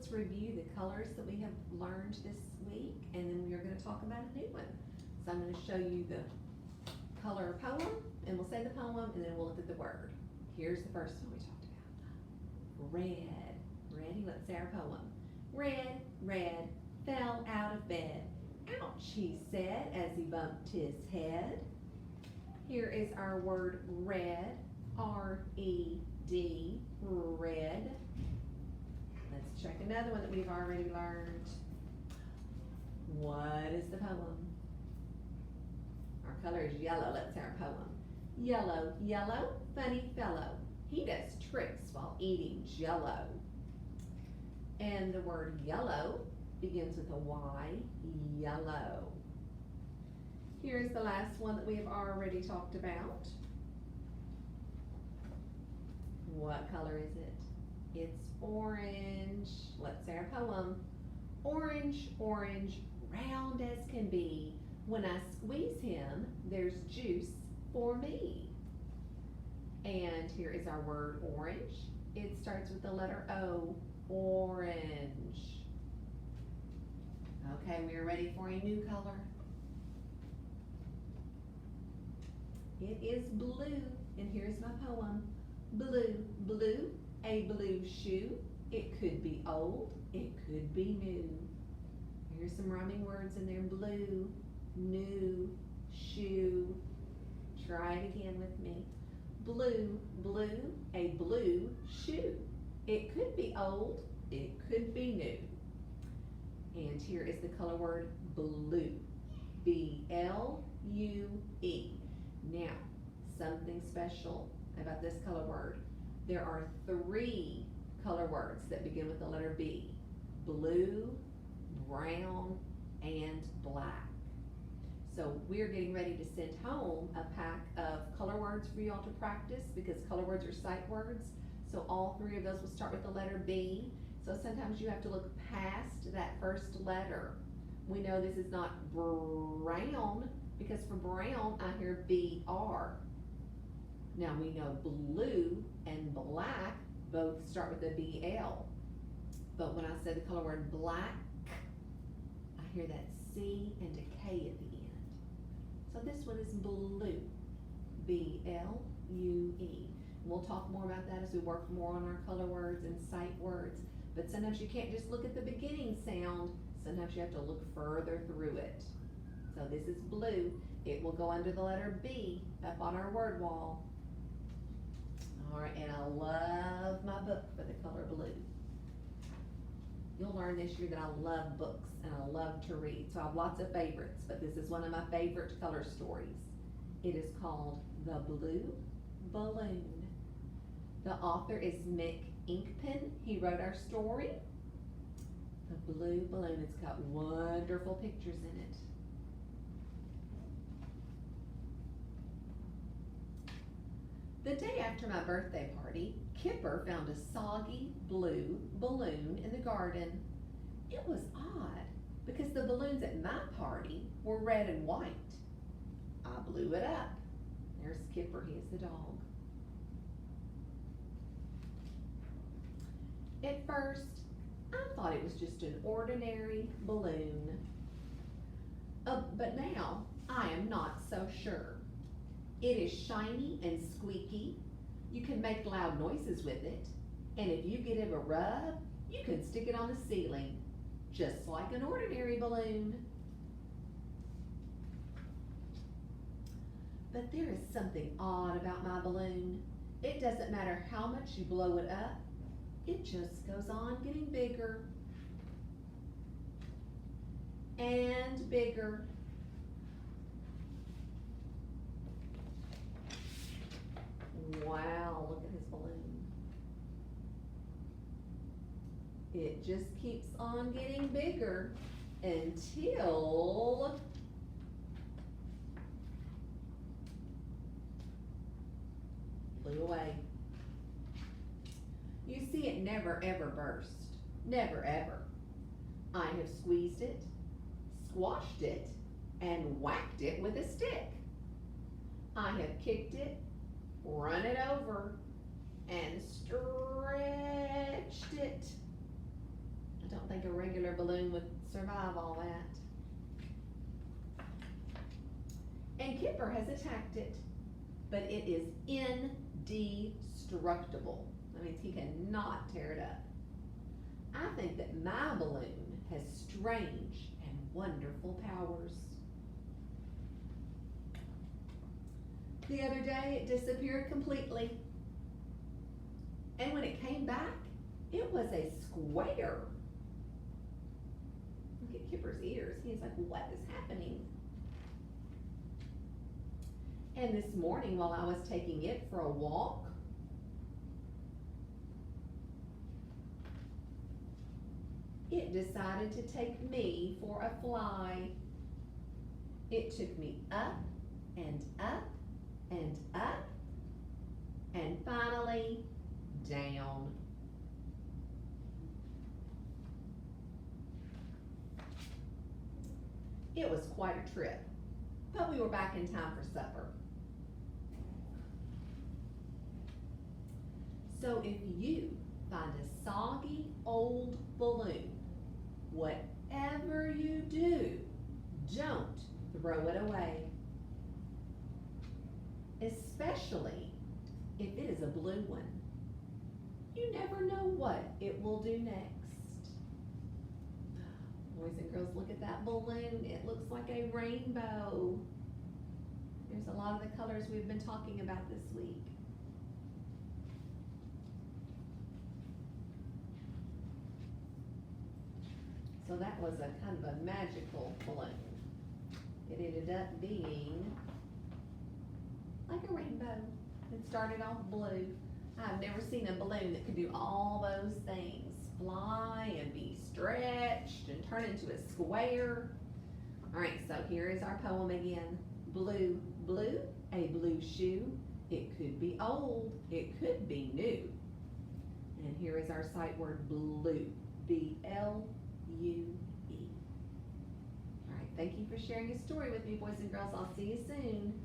let's review the colors that we have learned this week, and then we are going to talk about a new one. So I'm going to show you the color poem, and we'll say the poem, and then we'll look at the word. Here's the first one we talked about. Red. Ready? Let's say our poem. Red, red, fell out of bed. Ouch, he said as he bumped his head. Here is our word red, R-E-D, red. Let's check another one that we've already learned. What is the poem? Our color is yellow. Let's say our poem. Yellow, yellow, funny fellow. He does tricks while eating jello. And the word yellow begins with a Y, yellow. Here's the last one that we have already talked about. What color is it? It's orange. Let's say our poem. Orange, orange, round as can be. When I squeeze him, there's juice for me. And here is our word orange. It starts with the letter O, orange. Okay, we are ready for a new color. It is blue, and here's my poem. Blue, blue, a blue shoe. It could be old, it could be new. Here's some rhyming words in there. Blue, new, shoe. Try it again with me. Blue, blue, a blue shoe. It could be old, it could be new. And here is the color word blue. B-L-U-E. Now, something special about this color word. There are 3 color words that begin with the letter B. Blue, brown, and black. So we're getting ready to send home a pack of color words for you all to practice, because color words are sight words. So all 3 of those will start with the letter B. So sometimes you have to look past that first letter. We know this is not brown, because for brown I hear B-R. Now we know blue and black both start with a B-L. But when I say the color word black, I hear that C and a K at the end. So this one is blue, B-L-U-E. We'll talk more about that as we work more on our color words and sight words. But sometimes you can't just look at the beginning sound. Sometimes you have to look further through it. So this is blue. It will go under the letter B up on our word wall. All right, and I love my book for the color blue. You'll learn this year that I love books and I love to read. So I have lots of favorites, but this is one of my favorite color stories. It is called The Blue Balloon. The author is Mick Inkpen. He wrote our story. The Blue Balloon. It's got wonderful pictures in it. The day after my birthday party, Kipper found a soggy blue balloon in the garden. It was odd, because the balloons at my party were red and white. I blew it up. There's Kipper, he is the dog. At first, I thought it was just an ordinary balloon. But now, I am not so sure. It is shiny and squeaky. You can make loud noises with it. And if you give it a rub, you can stick it on the ceiling, just like an ordinary balloon. But there is something odd about my balloon. It doesn't matter how much you blow it up, it just goes on getting bigger and bigger. Wow, look at his balloon. It just keeps on getting bigger until blew away. You see, it never ever burst. Never ever. I have squeezed it, squashed it, and whacked it with a stick. I have kicked it, run it over, and stretched it. think a regular balloon would survive all that. And Kipper has attacked it, but it is indestructible. That means he cannot tear it up. I think that my balloon has strange and wonderful powers. The other day it disappeared completely. And when it came back, it was a square. Look at Kipper's ears. He's like, what is happening? And this morning while I was taking it for a walk, it decided to take me for a fly. It took me up and up and up and finally down. It was quite a trip, but we were back in time for supper. So if you find a soggy old balloon, whatever you do, don't throw it away. Especially if it is a blue one. You never know what it will do next. Boys and girls, look at that balloon. It looks like a rainbow. There's a lot of the colors we've been talking about this week. So that was a kind of a magical balloon. It ended up being like a rainbow. It started off blue. I've never seen a balloon that could do all those things. Fly and be stretched and turn into a square. All right, so here is our poem again. Blue, blue, a blue shoe. It could be old, it could be new. And here is our sight word blue, B-L-U-E. All right, thank you for sharing a story with me, boys and girls. I'll see you soon.